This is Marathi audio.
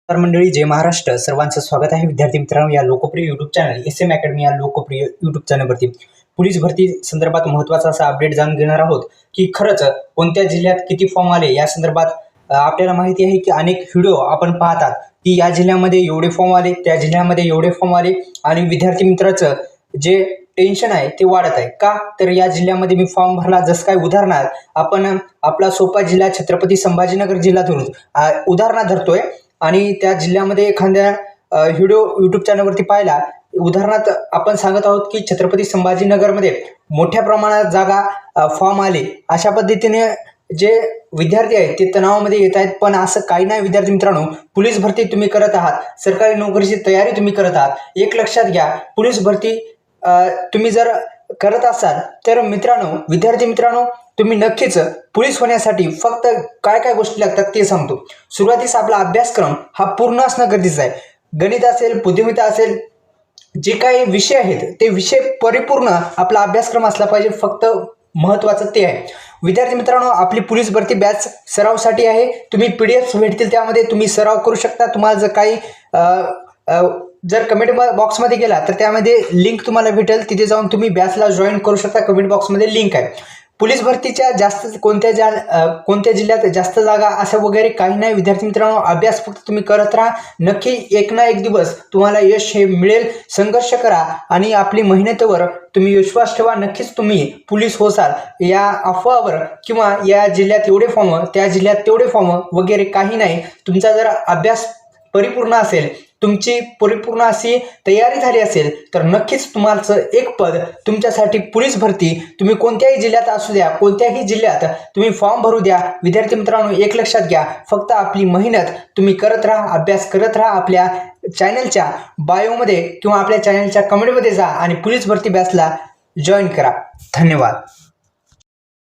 तर मंडळी, जय महाराष्ट्र. सर्वांचं स्वागत आहे विद्यार्थी मित्रांनो या लोकप्रिय यूट्यूब चॅनल SM अकॅडमी या लोकप्रिय यूट्यूब चॅनलवरती. पोलीस भरती संदर्भात महत्त्वाचा असा अपडेट जाणून घेणार आहोत की खरंच कोणत्या जिल्ह्यात किती फॉर्म आले या संदर्भात. आपल्याला माहिती आहे की अनेक व्हिडिओ आपण पाहतात की या जिल्ह्यामध्ये एवढे फॉर्म आले, त्या जिल्ह्यामध्ये एवढे फॉर्म आले, आणि विद्यार्थी मित्राचं जे टेन्शन आहे ते वाढत आहे. का तर या जिल्ह्यामध्ये मी फॉर्म भरला, जसं काय उदाहरणार्थ आपण आपला सोपा जिल्हा छत्रपती संभाजीनगर जिल्हा धरून उदाहरणार्थ धरतोय, आणि त्या जिल्ह्यामध्ये एखाद्या व्हिडिओ यूट्यूब चॅनलवरती पाहिला. उदाहरणार्थ आपण सांगत आहोत की छत्रपती संभाजीनगरमध्ये मोठ्या प्रमाणात जागा फॉर्म आले. अशा पद्धतीने जे विद्यार्थी आहेत ते तणावामध्ये येत आहेत. पण असं काही नाही विद्यार्थी मित्रांनो, पोलीस भरती तुम्ही करत आहात, सरकारी नोकरीची तयारी तुम्ही करत आहात. एक लक्षात घ्या, पोलीस भरती तुम्ही जर करत असाल तर मित्रांनो, विद्यार्थी मित्रांनो, तुम्ही नक्कीच पोलीस होण्यासाठी फक्त काय काय गोष्टी लागतात ते सांगतो. सुरुवातीस आपला अभ्यासक्रम हा पूर्ण असणं गरजेचं आहे. गणित असेल, बुद्धिमत्ता असेल, जे काही विषय आहेत ते विषय परिपूर्ण आपला अभ्यासक्रम असला पाहिजे. फक्त महत्त्वाचं ते आहे. विद्यार्थी मित्रांनो, आपली पोलीस भरती बॅच सरावसाठी आहे. तुम्ही PDF भेटतील, त्यामध्ये तुम्ही सराव करू शकता. तुम्हाला जर काही जर कमेंट बॉक्समध्ये गेला तर त्यामध्ये लिंक तुम्हाला भेटेल, तिथे जाऊन तुम्ही बॅचला जॉईन करू शकता. कमेंट बॉक्समध्ये लिंक आहे. पोलीस भरतीच्या जास्त कोणत्या जिल्ह्यात जास्त जागा असं वगैरे काही नाही विद्यार्थी मित्रांनो. अभ्यास फक्त तुम्ही करत राहा. नक्की एक ना एक दिवस तुम्हाला यश हे मिळेल. संघर्ष करा आणि आपली मेहनतीवर तुम्ही विश्वास ठेवा. नक्कीच तुम्ही पोलीस होसाल. या अफवावर किंवा या जिल्ह्यात एवढे फॉर्म, त्या जिल्ह्यात तेवढे फॉर्म वगैरे काही नाही. तुमचा जर अभ्यास परिपूर्ण असेल, तुमची परिपूर्ण अशी तयारी झाली असेल तर नक्कीच तुम्हाला एक पद तुमच्यासाठी पोलीस भरती. तुम्ही कोणत्याही जिल्ह्यात असू द्या, कोणत्याही जिल्ह्यात तुम्ही फॉर्म भरू द्या. विद्यार्थी मित्रांनो, एक लक्षात घ्या, फक्त आपली मेहनत तुम्ही करत राहा, अभ्यास करत राहा. आपल्या चॅनलच्या बायोमध्ये किंवा आपल्या चॅनलच्या कमेंटमध्ये जा आणि पोलीस भरती बॅचला जॉईन करा. धन्यवाद.